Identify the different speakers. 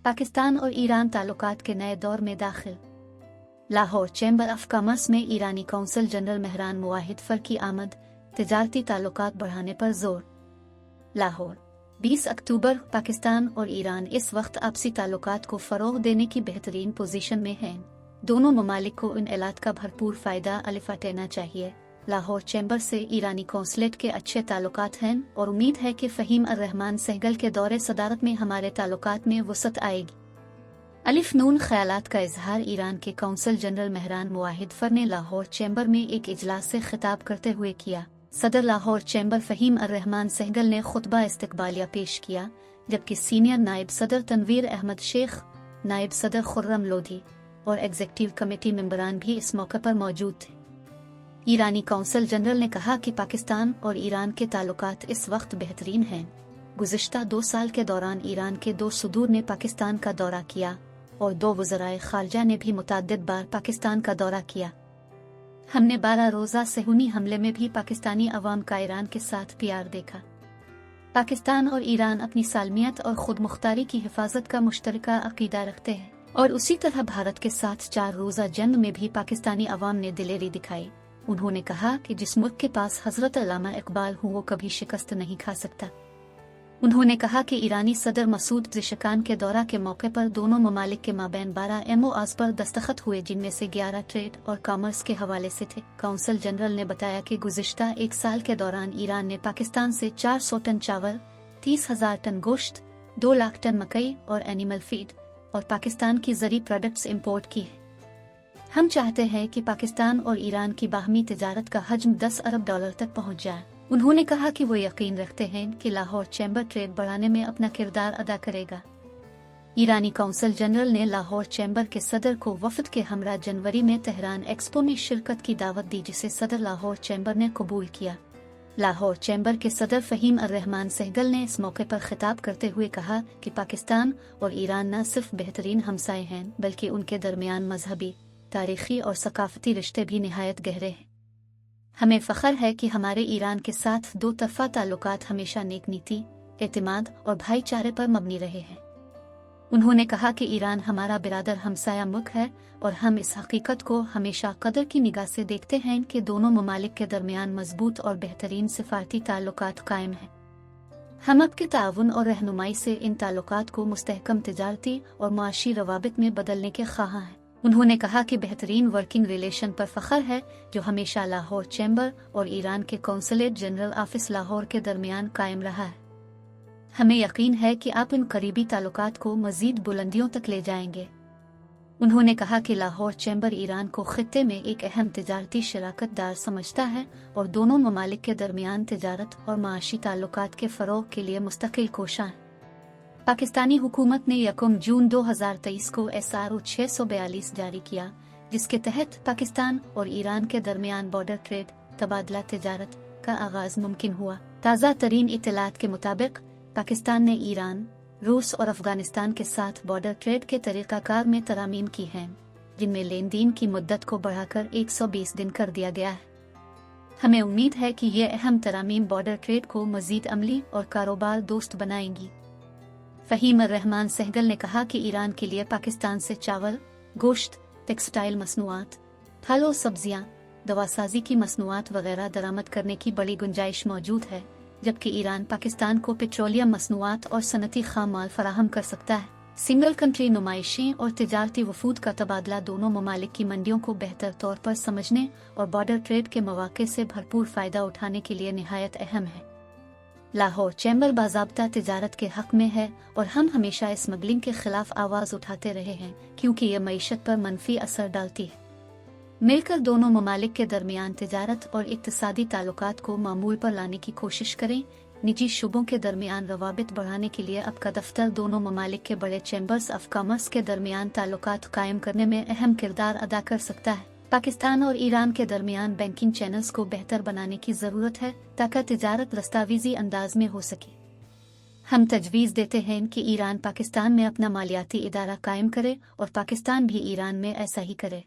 Speaker 1: पाकिस्तान और ईरान ताल्लुकात के नए दौर में दाखिल। लाहौर चैम्बर ऑफ कॉमर्स में ईरानी कौंसल जनरल मेहरान मुवाहिद फर की आमद, तिजारती ताल्लुकात बढ़ाने पर जोर। लाहौर 20 अक्टूबर। पाकिस्तान और ईरान इस वक्त आपसी ताल्लुकात को फ़रोग़ देने की बेहतरीन पोजीशन में हैं। दोनों ममालिक को इन इलाक़ का भरपूर फ़ायदा उठाना चाहिए। लाहौर चैम्बर से ईरानी कौंसलेट के अच्छे ताल्लुकात हैं और उम्मीद है कि फ़हीम अर्रहमान सहगल के दौरे सदारत में हमारे ताल्लुकात में वसअत आएगी। अलिफ नून ख़यालात का इजहार ईरान के कौंसल जनरल मेहरान मुवाहिद फर ने लाहौर चैम्बर में एक इजलास से खिताब करते हुए किया। सदर लाहौर चैम्बर फ़हीम अर्रहमान सहगल ने खुतबा इस्तकबालिया पेश किया, जबकि सीनियर नायब सदर तनवीर अहमद शेख, नायब सदर खुर्रम लोधी और एग्जीक्यूटिव कमेटी मेंबरान भी इस मौके पर मौजूद थे। ईरानी कौंसल जनरल ने कहा कि पाकिस्तान और ईरान के ताल्लुकात इस वक्त बेहतरीन हैं। गुज़िश्ता 2 साल के दौरान ईरान के 2 सदूर ने पाकिस्तान का दौरा किया और 2 वज़राए ख़ारजा ने भी मुतअद्दिद बार पाकिस्तान का दौरा किया। हमने 12 रोज़ा सेहूनी हमले में भी पाकिस्तानी अवाम का ईरान के साथ प्यार देखा। पाकिस्तान और ईरान अपनी सालमियत और खुद मुख्तारी की हिफाजत का मुश्तरका अक़ीदा रखते हैं और उसी तरह भारत के साथ 4 रोज़ा जंग में भी पाकिस्तानी अवाम ने दिलेरी दिखाई। उन्होंने कहा कि जिस मुल्क के पास हज़रत अल्लामा इकबाल हो वो कभी शिकस्त नहीं खा सकता। उन्होंने कहा कि ईरानी सदर मसूद ज़िशकान के दौरा के मौके पर दोनों ममालिक के माबैन 12 MOAs पर दस्तखत हुए, जिनमें से 11 ट्रेड और कॉमर्स के हवाले से थे। कौंसल जनरल ने बताया कि गुज़िश्ता 1 साल के दौरान ईरान ने पाकिस्तान से 400 टन चावल, 30,000 टन गोश्त, 2 लाख टन मकई और एनिमल फीड और पाकिस्तान की ज़री प्रोडक्ट्स इम्पोर्ट की है। हम चाहते हैं कि पाकिस्तान और ईरान की बाहमी तिजारत का हजम $10 अरब तक पहुँच जाए। उन्होंने कहा कि वो यकीन रखते हैं कि लाहौर चैम्बर ट्रेड बढ़ाने में अपना किरदार अदा करेगा। ईरानी कौंसल जनरल ने लाहौर चैम्बर के सदर को वफद के हमरा जनवरी में तेहरान एक्सपो में शिरकत की दावत दी, जिसे सदर लाहौर चैम्बर ने कबूल किया। लाहौर चैम्बर के सदर फ़हीम अर्रहमान सहगल ने इस मौके पर खिताब करते हुए कहा कि पाकिस्तान और ईरान न सिर्फ बेहतरीन हमसाए हैं बल्कि उनके दरमियान मजहबी, तारीख़ी और सकाफ़ती रिश्ते भी निहायत गहरे हैं। हमें फ़ख्र है कि हमारे ईरान के साथ 2 तरफ़ा ताल्लुकात हमेशा नेक नीति, एतमाद और भाईचारे पर मबनी रहे हैं। उन्होंने कहा कि ईरान हमारा बिरादर हमसाया मुल्क है और हम इस हकीकत को हमेशा कदर की निगाह से देखते हैं कि दोनों ममालिक के दरमियान मजबूत और बेहतरीन सिफारती ताल्लुकात कायम हैं। हम अब के ताउन और रहनुमाई से इन ताल्लुकात को मुस्तहकम तिजारती और मुआशी रवाबित में बदलने के ख्वाहां हैं। उन्होंने कहा कि बेहतरीन वर्किंग रिलेशन पर फ़ख्र है जो हमेशा लाहौर चैम्बर और ईरान के कौंसलेट जनरल ऑफिस लाहौर के दरमियान कायम रहा है। हमें यकीन है कि आप इन करीबी ताल्लुकात को मज़ीद बुलंदियों तक ले जाएंगे। उन्होंने कहा कि लाहौर चैम्बर ईरान को खित्ते में एक अहम तिजारती शराकत दार समझता है और दोनों ममालिक के दरमियान तिजारत और माशी ताल्लुकात के फ़रोग़ के लिए मुस्तकिल कोशां है। पाकिस्तानी हुकूमत ने 1 जून 2023 को SRO 642 जारी किया, जिसके तहत पाकिस्तान और ईरान के दरमियान बॉर्डर ट्रेड तबादला तिजारत का आगाज़ मुमकिन हुआ। ताज़ा तरीन इत्तलात के मुताबिक पाकिस्तान ने ईरान, रूस और अफगानिस्तान के साथ बॉर्डर ट्रेड के तरीक़ाकार में तरामीम की हैं, जिनमें लेन देन की मुद्दत को बढ़ाकर 120 दिन कर दिया गया है। हमें उम्मीद है कि ये अहम तरामीम बॉर्डर ट्रेड को मज़ीद अमली और कारोबार दोस्त बनाएंगी। फ़हीम अर्रहमान सहगल ने कहा कि ईरान के लिए पाकिस्तान से चावल, गोश्त, टेक्सटाइल मसनूआत, फल और सब्जियां, दवासाजी की मसनूआत वगैरह दरामद करने की बड़ी गुंजाइश मौजूद है, जबकि ईरान पाकिस्तान को पेट्रोलियम मसनूआत और सनती खाम माल फराहम कर सकता है। सिंगल कंट्री नुमाइशें और तिजारती वफूद का तबादला दोनों ममालिक की मंडियों को बेहतर तौर पर समझने और बॉर्डर ट्रेड के मौक़े से भरपूर फ़ायदा उठाने के लिए निहायत अहम है। लाहौर चैम्बर बाज़ाब्ता तिजारत के हक़ में है और हम हमेशा स्मगलिंग के ख़िलाफ़ आवाज़ उठाते रहे हैं, क्योंकि यह मईशत पर मनफी असर डालती है। मिलकर दोनों ममालिक के दरमियान तिजारत और इक़्तिसादी ताल्लुकात को मामूल पर लाने की कोशिश करें। निजी शुबों के दरमियान रवाबित बढ़ाने के लिए अब का दफ्तर दोनों ममालिक के बड़े चैम्बर्स ऑफ कॉमर्स के दरमियान ताल्लुकात कायम करने में अहम किरदार अदा कर सकता है। पाकिस्तान और ईरान के दरमियान बैंकिंग चैनल्स को बेहतर बनाने की ज़रूरत है ताकि तिजारत दस्तावेज़ी अंदाज में हो सके। हम तजवीज़ देते हैं कि ईरान पाकिस्तान में अपना मालियाती इदारा कायम करे और पाकिस्तान भी ईरान में ऐसा ही करे।